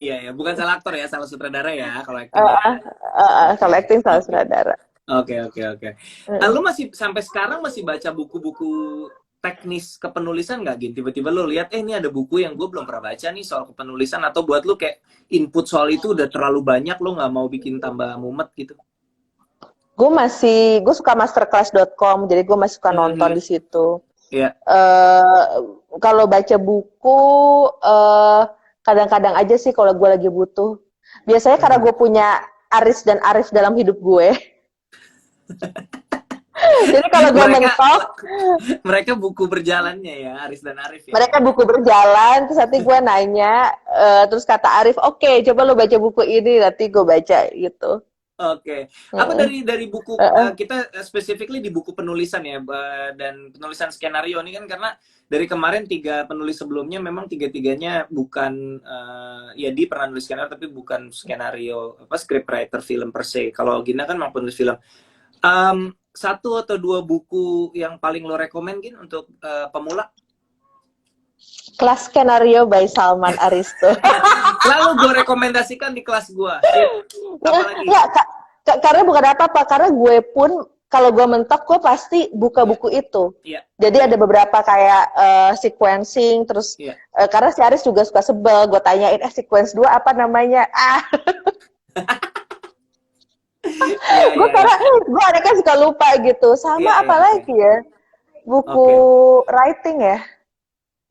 Iya ya, bukan salah aktor ya, salah sutradara ya kalau acting Uh, ya. uh, Oke, kalau acting salah oke. sutradara. Oke, oke, oke. Lu masih sampai sekarang masih baca buku-buku teknis kepenulisan nggak, Gin? Tiba-tiba lu lihat, ini ada buku yang gue belum pernah baca nih soal kepenulisan, atau buat lu kayak input soal itu udah terlalu banyak, lu nggak mau bikin tambah mumet gitu? Gue suka masterclass.com, jadi gue masih suka nonton Mhm. di situ. Ya. eh Kalau baca buku, eh kadang-kadang aja sih kalau gue lagi butuh. Biasanya karena Mhm. gue punya Aris dan Arif dalam hidup gue. Jadi kalau gue Mereka mentok, mereka buku berjalannya ya, Aris dan Arif ya. mereka buku berjalan, terus nanti gue nanya, terus kata Arif, oke, coba lo baca buku ini, nanti gue baca gitu. Oke, apa Mm-mm. dari buku Uh-uh. kita specifically di buku penulisan ya, dan penulisan skenario ini kan, karena dari kemarin tiga penulis sebelumnya memang tiga-tiganya bukan, ya dia pernah nulis skenario tapi bukan skenario apa scriptwriter film per se. Kalau Gina kan memang penulis film. Satu atau dua buku yang paling lo rekomend untuk pemula? Kelas skenario by Salman Aristo. Selalu gue rekomendasikan di kelas gue. Sip. Apalagi? Nggak, karena bukan apa-apa, karena gue pun kalau gue mentok gue pasti buka Iya, buku itu. iya, Jadi iya, ada beberapa kayak sequencing, terus iya. karena si Aris juga suka sebel, gue tanyain, sequence 2 apa namanya? Iya, Gue iya, iya. karena gue anaknya suka lupa gitu. Iya, Sama apa iya, oke. lagi ya? Buku Oke. writing ya?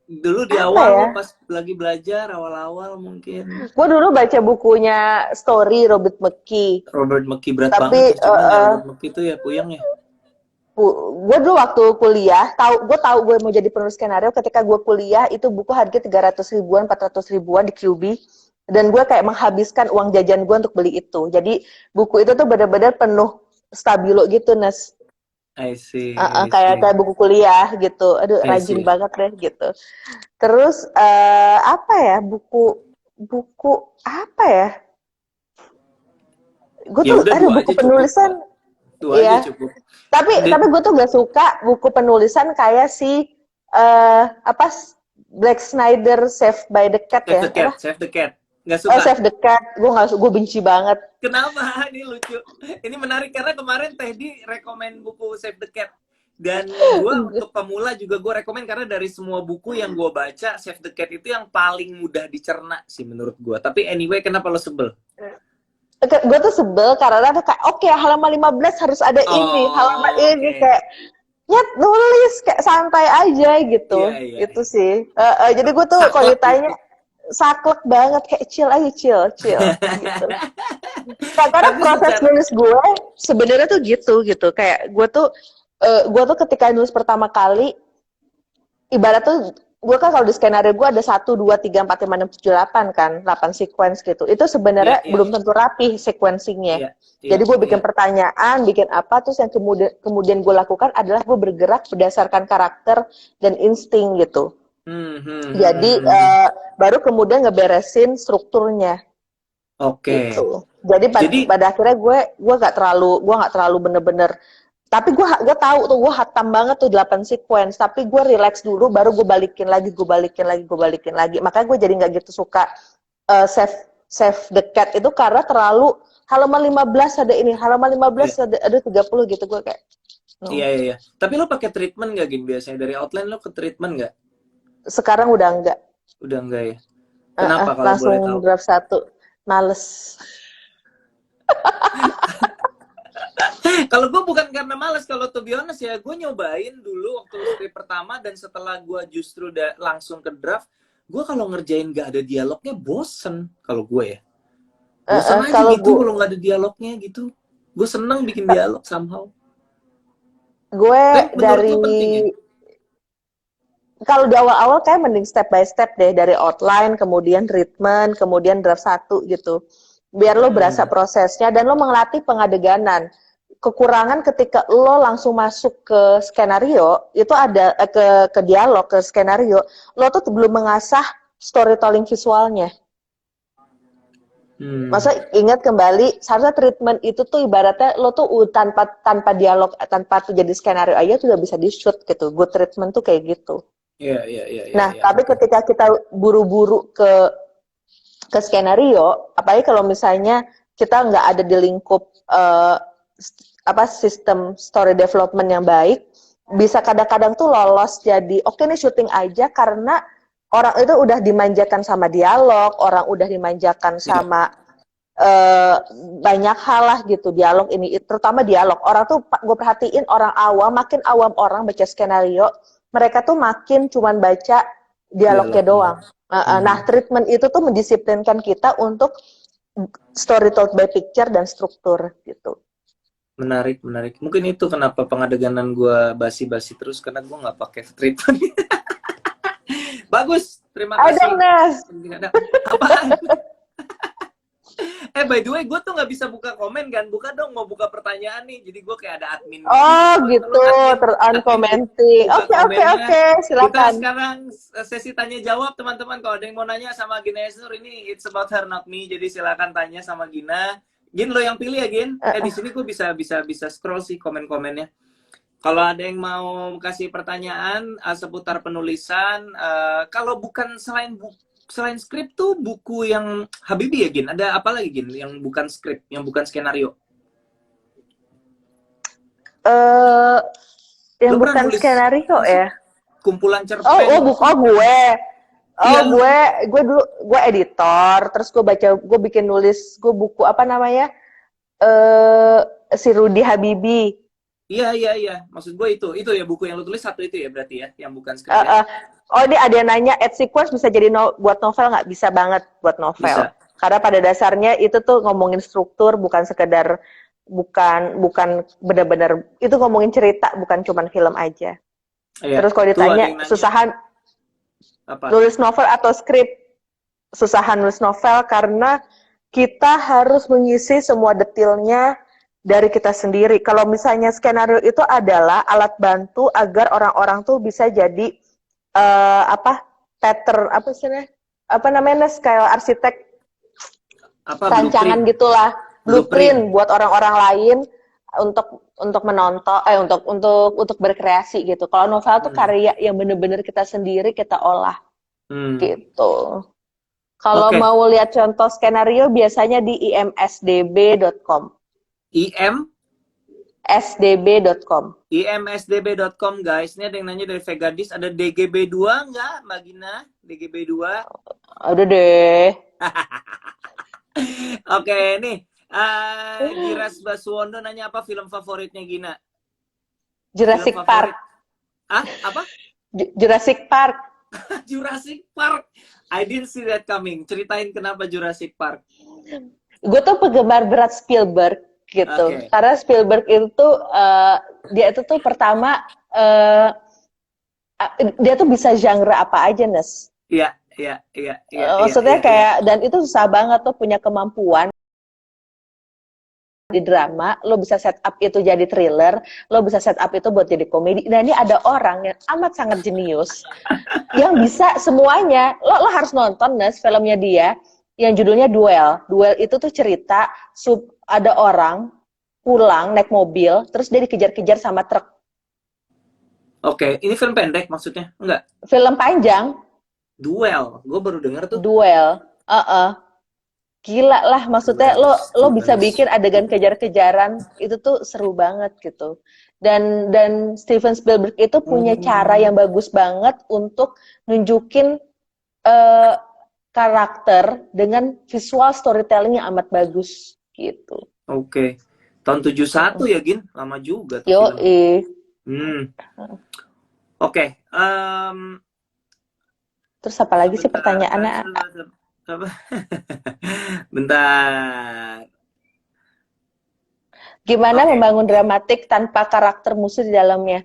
Dulu di Apa awal ya? lo pas lagi belajar, awal-awal mungkin. Gue dulu baca bukunya Story Robert McKee, Robert McKee berat banget tapi terjemahnya. Robert McKee itu ya puyeng ya. gue dulu waktu kuliah tahu gue mau jadi penulis skenario ketika gue kuliah itu buku harga 300 ribuan 400 ribuan di QB, dan gue kayak menghabiskan uang jajan gue untuk beli itu. Jadi buku itu tuh benar-benar penuh stabilo gitu, Nes. I see, I Kayak see, buku kuliah gitu. Aduh, I rajin see. banget deh gitu. Terus apa ya, buku buku apa ya, gue Ya tuh udah ada dua buku aja cukup kok. penulisan. Dua aja Iya, cukup. tapi gue tuh gak suka buku penulisan kayak si apa, Black Snyder Save by the Cat Save ya the apa, Cat, Save the Cat. Nggak suka. Save the Cat. Gue nggak, gue benci banget. Kenapa? Ini lucu. Ini menarik karena kemarin Teddy rekomen buku Save the Cat. Dan gue untuk pemula juga gue rekomen, karena dari semua buku yang gue baca, Save the Cat itu yang paling mudah dicerna sih menurut gue. Tapi anyway, kenapa lo sebel? Gue tuh sebel karena tuh kayak oke, halaman 15 harus ada ini, halaman Oh, ini oke. kayak ya nulis kayak santai aja Iya, gitu. iya, Itu iya. sih. Jadi gue tuh kalau Saklek ditanya gitu. saklek banget, kayak chill aja, chill chill gitu. Karena Tapi proses secara nulis gue sebenarnya tuh gitu kayak gue tuh ketika nulis pertama kali, ibarat tuh gue kan kalau di skenario gue ada 1, 2, 3, 4, 5, 6, 7, 8 kan, 8 sequence gitu. Itu iya, sebenarnya iya, belum tentu rapi sequencingnya. iya, iya, Jadi gue iya. bikin pertanyaan, bikin apa, terus yang kemudian gue lakukan adalah gue bergerak berdasarkan karakter dan insting gitu. Hmm, hmm, hmm, Jadi hmm, hmm. baru kemudian ngeberesin strukturnya Oke. gitu. Jadi Jadi, pada akhirnya gue nggak terlalu bener-bener, tapi gue tahu tuh gue hatam banget tuh 8 sequence, tapi gue relax dulu baru gue balikin lagi. Makanya gue jadi nggak gitu suka save save the cat itu karena terlalu halaman 15 ada ini, halaman 15 iya, ada 30 gitu, gue kayak iya, no. iya, iya. Tapi lo pakai treatment nggak, Gin? Biasanya dari outline lo ke treatment nggak? Sekarang udah enggak. Udah enggak ya? Kenapa kalau boleh Langsung tahu? draft satu, males. Kalau gue bukan karena males, kalau to be honest ya, gue nyobain dulu waktu skrip pertama, dan setelah gue justru langsung ke draft, gue kalau ngerjain gak ada dialognya bosen. Kalau gue ya, bosen aja Kalau gitu kalau nggak ada dialognya gitu. Gue seneng bikin dialog somehow. gue Tapi menurut dari lo penting ya? kalau di awal-awal kayak mending step by step deh, dari outline, kemudian treatment, kemudian draft satu gitu. Biar lo berasa Hmm. prosesnya dan lo mengelatih pengadeganan. Kekurangan ketika lo langsung masuk ke skenario, itu ada ke dialog, ke skenario, lo tuh belum mengasah storytelling visualnya. Hmm. Masa ingat kembali, seharusnya treatment itu tuh ibaratnya lo tuh tanpa tanpa dialog, tanpa jadi skenario aja tuh udah bisa di shoot gitu. Good treatment tuh kayak gitu. Iya, iya, iya, iya, Nah, iya, tapi oke. ketika kita buru-buru ke ke skenario, apalagi kalau misalnya kita nggak ada di lingkup sistem story development yang baik, bisa kadang-kadang tuh lolos jadi oke nih syuting aja karena orang itu udah dimanjakan sama dialog, orang udah dimanjakan Iya. sama banyak hal lah gitu, dialog ini, terutama dialog. Orang tuh gue perhatiin orang awam, makin awam orang baca skenario, mereka tuh makin cuman baca dialognya doang. Nah, treatment itu tuh mendisiplinkan kita untuk story told by picture dan struktur gitu. Menarik, menarik. Mungkin itu kenapa pengadeganan gue basi-basi terus, karena gue nggak pakai treatment. Bagus, terima kasih. Nes. Apaan? By the way, gue tuh nggak bisa buka komen kan? Buka dong, mau buka pertanyaan nih. Jadi gue kayak ada admin. Oh gitu, commenting. Oke, silakan. Kita sekarang sesi tanya jawab, teman-teman. Kalau ada yang mau nanya sama Gina Yasnur, ini it's about her not me. Jadi silakan tanya sama Gina. Gin, lo yang pilih ya, Gin. Di sini gue bisa scroll sih komen-komennya. Kalau ada yang mau kasih pertanyaan seputar penulisan, kalau bukan selain skrip tuh buku yang Habibie ya, Gin? Ada apa lagi, Gin, yang bukan skrip, yang bukan skenario? Yang bukan skenario ya? Kumpulan cerpen. Gue dulu gue editor, terus gue bikin nulis, gue buku apa namanya? Si Rudy Habibie. Iya. Maksud gue itu ya buku yang lu tulis satu itu ya berarti ya, yang bukan skrip. Oh, ini ada yang nanya, Ed Sequence bisa jadi buat novel nggak? Bisa banget buat novel. Bisa. Karena pada dasarnya itu tuh ngomongin struktur, bukan sekedar, bukan benar-benar, itu ngomongin cerita, bukan cuman film aja. Iya. Terus kalau ditanya, susahan nulis novel atau skrip? Susahan nulis novel karena kita harus mengisi semua detailnya dari kita sendiri. Kalau misalnya skenario itu adalah alat bantu agar orang-orang tuh bisa jadi kayak arsitek rancangan gitulah, blueprint buat orang-orang lain untuk menonton, untuk berkreasi gitu. Kalau novel tuh karya yang bener-bener kita sendiri kita olah gitu. Kalau mau lihat contoh skenario biasanya di imsdb.com. sdb.com. imsdb.com, guys. Ini ada yang nanya dari Vegadis, ada DGB2 nggak, Mbak Gina? DGB2? Ada deh. Oke, nih. Giras Baswondo nanya apa film favoritnya Gina? Jurassic Park. Apa? Jurassic Park. Jurassic Park. I didn't see that coming. Ceritain kenapa Jurassic Park. Gue tuh penggemar berat Spielberg gitu. Karena Spielberg itu dia itu tuh pertama dia tuh bisa genre apa aja, Nes. Iya. Maksudnya kayak dan itu susah banget tuh punya kemampuan di drama, lo bisa set up itu jadi thriller, lo bisa set up itu buat jadi komedi. Dan ini ada orang yang amat sangat jenius yang bisa semuanya. Lo harus nonton, Nes, filmnya dia yang judulnya Duel. Duel itu tuh cerita ada orang pulang naik mobil, terus dia dikejar-kejar sama truk. Oke, ini film pendek maksudnya? Enggak? Film panjang. Duel, gue baru denger tuh. Duel, gila lah, maksudnya lo bisa bikin adegan kejar-kejaran, itu tuh seru banget gitu. Dan Steven Spielberg itu punya cara yang bagus banget untuk nunjukin karakter dengan visual storytelling yang amat bagus gitu. Oke. Tahun 71 ya, Gin? Lama juga tuh. Yoi. Oke. Terus apa lagi sih pertanyaannya? Bentar. Gimana membangun dramatik tanpa karakter musuh di dalamnya?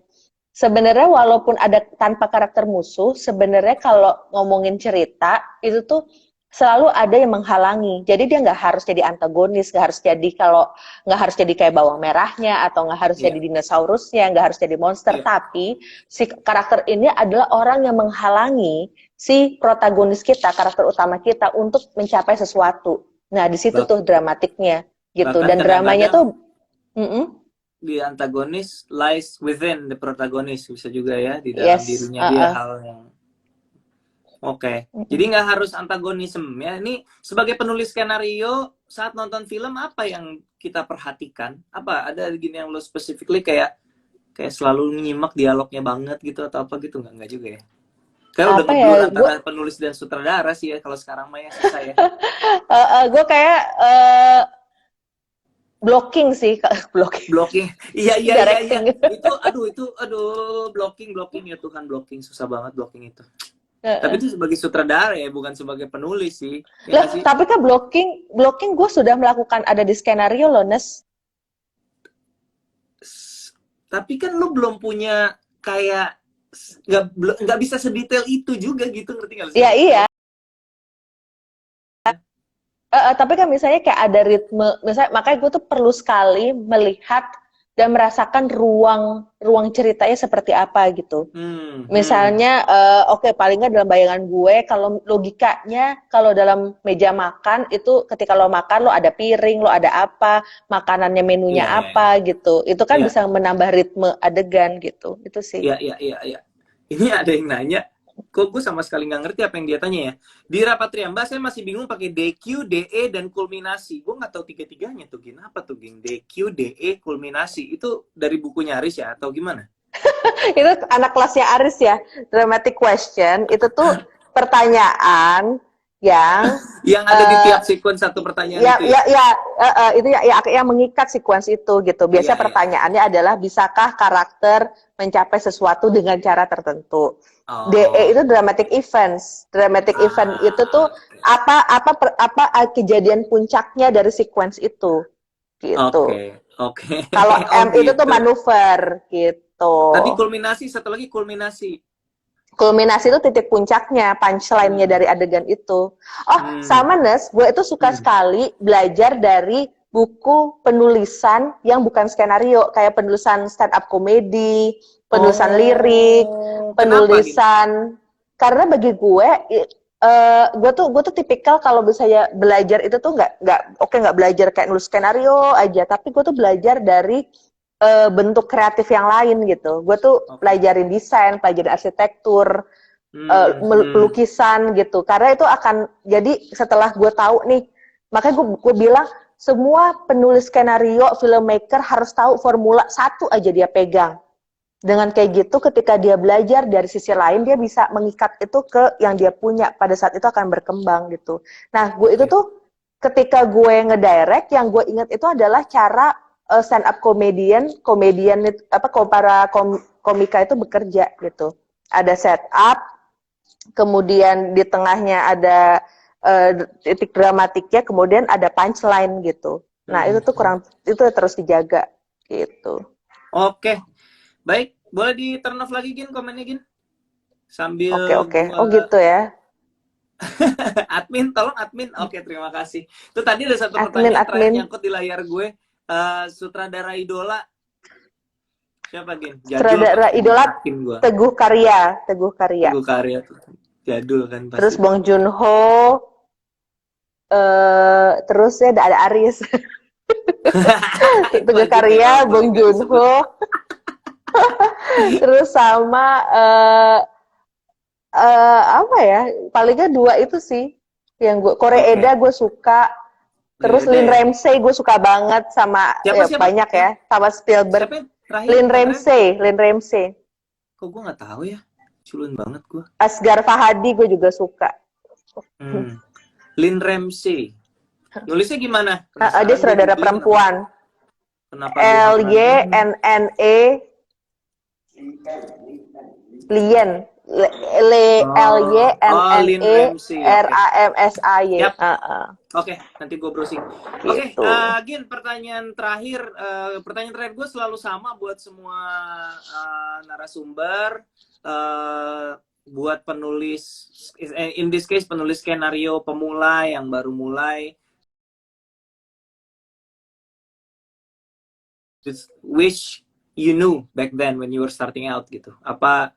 Sebenarnya walaupun ada tanpa karakter musuh, sebenarnya kalau ngomongin cerita, itu tuh selalu ada yang menghalangi. Jadi dia nggak harus jadi antagonis, nggak harus jadi kayak bawang merahnya, atau nggak harus jadi dinosaurusnya, nggak harus jadi monster. Tapi si karakter ini adalah orang yang menghalangi si protagonis kita, karakter utama kita untuk mencapai sesuatu. Nah di situ tuh dramatiknya gitu. Dan dramanya tuh di antagonis lies within the protagonist, bisa juga ya di dalam dirinya dia hal yang Oke. Jadi nggak harus antagonisme ya. Ini sebagai penulis skenario saat nonton film apa yang kita perhatikan? Apa ada gini yang lo specifically kayak selalu nyimak dialognya banget gitu atau apa gitu nggak juga ya? Kayak udah Apa ya, ngeblur antara penulis dan sutradara sih ya kalau sekarang mah ya susah ya. gue kayak blocking sih, blocking, Blocking. Iya. directing. Itu blocking ya Tuhan, blocking susah banget blocking itu. Tapi itu sebagai sutradara ya, bukan sebagai penulis sih. Ya Lah, sih? tapi kan blocking gue sudah melakukan ada di skenario loh, Nes. Tapi kan lu belum punya kayak nggak bisa sedetail itu juga gitu, ngerti nggak sih? Ya iya. Tapi kan misalnya kayak ada ritme, misalnya makanya gue tuh perlu sekali melihat dan merasakan ruang ceritanya seperti apa gitu. Misalnya, oke, paling nggak dalam bayangan gue, kalau logikanya, kalau dalam meja makan itu ketika lo makan, lo ada piring, lo ada apa, makanannya menunya Iya. apa gitu. Itu kan Iya. bisa menambah ritme adegan gitu. Itu sih. Iya. Ini ada yang nanya, kok gue sama sekali nggak ngerti apa yang dia tanya ya. Di rapat Triamba saya masih bingung pakai DQ, DE, dan kulminasi. Gue nggak tahu tiga-tiganya tuh, Gin. Apa tuh, Gin? DQ, DE, kulminasi. Itu dari bukunya Aris ya, atau gimana? Itu anak kelasnya Aris ya, dramatic question. Itu tuh pertanyaan yang ada di tiap sequence satu pertanyaan itu ya? itu yang mengikat sequence itu gitu. Biasanya pertanyaannya adalah bisakah karakter mencapai sesuatu dengan cara tertentu. DE itu dramatic events. Dramatic event itu tuh apa kejadian puncaknya dari sequence itu gitu. Oke. Kalau M gitu. itu tuh manuver gitu. Tadi kulminasi, satu lagi kulminasi. Kulminasi itu titik puncaknya, punchline-nya dari adegan itu. Sama Nes, gue itu suka sekali belajar dari buku penulisan yang bukan skenario, kayak penulisan stand up komedi, penulisan lirik, penulisan. Karena bagi gue tuh tipikal kalau misalnya belajar itu tuh nggak belajar kayak nulis skenario aja, tapi gue tuh belajar dari bentuk kreatif yang lain gitu. Gue tuh pelajarin desain, pelajarin arsitektur, pelukisan gitu. Karena itu akan jadi setelah gue tahu nih, makanya gue bilang semua penulis skenario, filmmaker harus tahu formula satu aja dia pegang. Dengan kayak gitu, ketika dia belajar dari sisi lain, dia bisa mengikat itu ke yang dia punya. Pada saat itu akan berkembang gitu. Nah, gue itu tuh ketika gue ngedirect, yang gue ingat itu adalah cara stand up komika itu bekerja gitu. Ada setup, kemudian di tengahnya ada titik dramatiknya, kemudian ada punchline gitu. Nah, itu tuh itu terus dijaga gitu. Oke. Baik, boleh di turn off lagi Gin komennya Gin? Sambil Oke. Oh gitu ya. Admin, tolong admin. Oke, terima kasih. Itu tadi ada satu pertanyaan terakhir nyangkut di layar gue. Sutradara idola siapa Gin? Sutradara idola Teguh Karya tuh. Jadul kan pasti. Terus Bong Joon-ho, terus ya ada Aris. Teguh Karya, Bong Joon-ho. Terus sama apa ya? Palingnya dua itu sih yang gue. Koreeda gue suka. Terus Lynn Ramsay gue suka banget sama siapa? Banyak ya, sama Spielberg. Lynn Ramsay. Kok gue nggak tahu ya? Culun banget gue. Asghar Farhadi gue juga suka. Lynn Ramsay. Nulisnya gimana? Dia sutradara perempuan. Kenapa? Lyenne Lien. Lyenneramsay. Oke, nanti gue browsing. Oke, Gin, pertanyaan terakhir gue selalu sama buat semua narasumber, buat penulis, in this case penulis skenario pemula yang baru mulai. Wish you knew back then when you were starting out gitu. Apa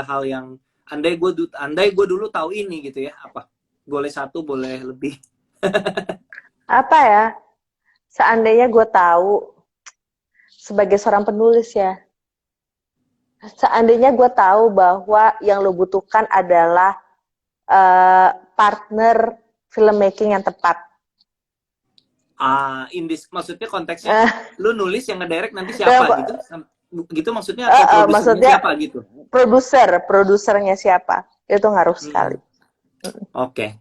hal yang andai gue dulu tahu ini gitu ya, apa? Boleh satu, boleh lebih. Apa ya? Seandainya gue tahu sebagai seorang penulis ya. Seandainya gue tahu bahwa yang lo butuhkan adalah partner filmmaking yang tepat. Maksudnya konteksnya lu nulis yang ngedirect nanti siapa gitu? Gitu maksudnya atau produsernya maksudnya siapa gitu? Produsernya siapa? Itu ngaruh sekali. Oke.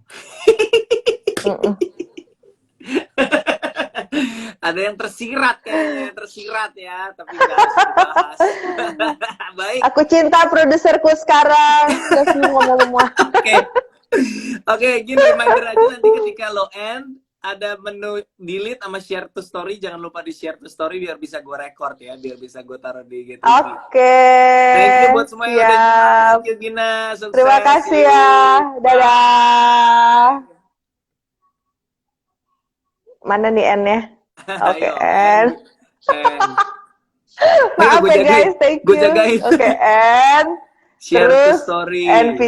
Ada yang tersirat kayaknya, tersirat ya, tapi nggak harus dibahas. Baik. Aku cinta produserku sekarang. Terus ngomong semua. Oke, gini reminder aja nanti ketika lo end ada menu delete sama share to story, jangan lupa di share to story biar bisa gue record ya, biar bisa gue taruh di GTV. Oke. Thank you buat semua yang udah nonton. Thank you Gina, sukses. Terima kasih ya. Dadah. Mana nih N-nya? Oke, N. Maaf ya guys, thank you. Gue jagain. Oke, N. Share to Terus story. N video.